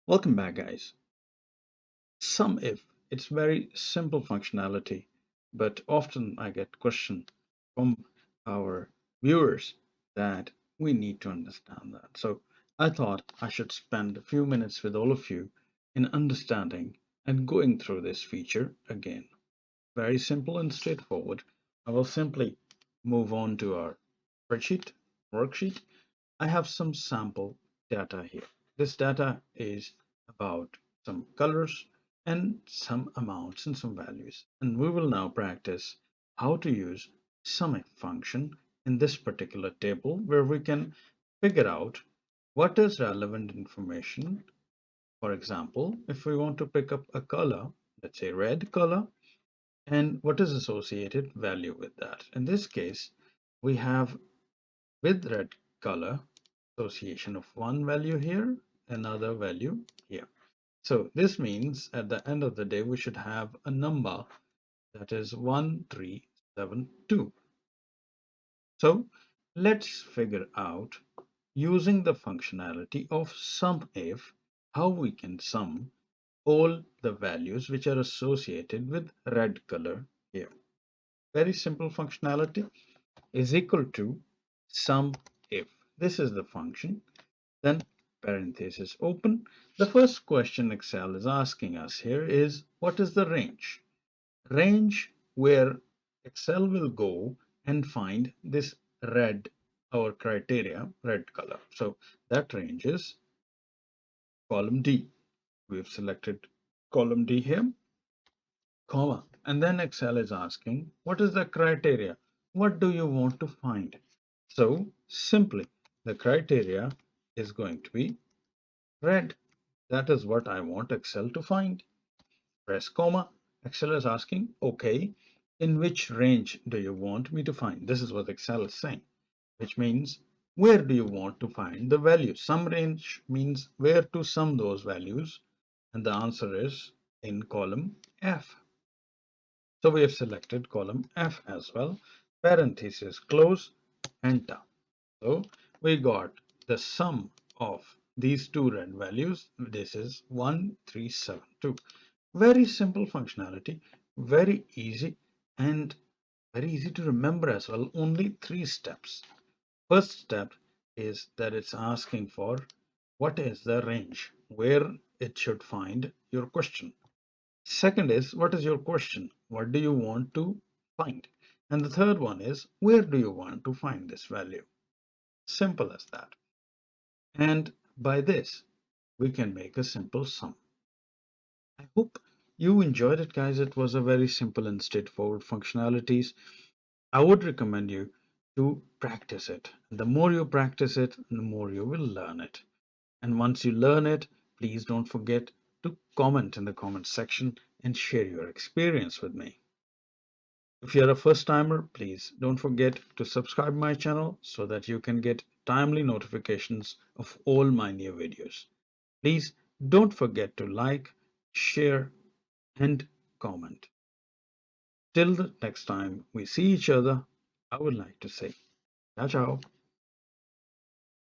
Welcome back, guys. SUMIF, it's very simple functionality, but often I get questions from our viewers that we need to understand that. So I thought I should spend a few minutes with all of you in understanding and going through this feature again. Very simple and straightforward. I will simply move on to our spreadsheet, worksheet. I have some sample data here. This data is about some colors and some amounts and some values. And we will now practice how to use SUMIF function in this particular table where we can figure out what is relevant information. For example, if we want to pick up a color, let's say red color, and what is associated value with that. In this case, we have with red color association of one value here, another value here. So this means at the end of the day, we should have a number that is 1372. So let's figure out using the functionality of SUMIF how we can sum all the values which are associated with red color here. Very simple functionality is equal to SUMIF. This is the function. Then parenthesis open. The first question Excel is asking us here is what is the range? Range where Excel will go and find this red, our criteria, red color. So that range is column D. We've selected column D here, comma. And then Excel is asking what is the criteria? What do you want to find? So simply the criteria is going to be red. That is what I want Excel to find. Press comma. Excel is asking, okay, in which range do you want me to find? This is what Excel is saying, which means where do you want to find the value? Sum range means where to sum those values. And the answer is in column F. So we have selected column F as well. Parenthesis close, enter. So we got the sum of these two red values. This is 1372. Very simple functionality, very easy and very easy to remember as well. Only three steps. First step is that it's asking for what is the range where it should find your question. Second is what is your question? What do you want to find? And the third one is where do you want to find this value? Simple as that. And by this, we can make a simple sum. I hope you enjoyed it, guys. It was a very simple and straightforward functionalities. I would recommend you to practice it. The more you practice it, the more you will learn it. And once you learn it, please don't forget to comment in the comment section and share your experience with me. If you're a first timer, please don't forget to subscribe my channel so that you can get timely notifications of all my new videos. Please don't forget to like, share, and comment. Till the next time we see each other, I would like to say ciao ciao.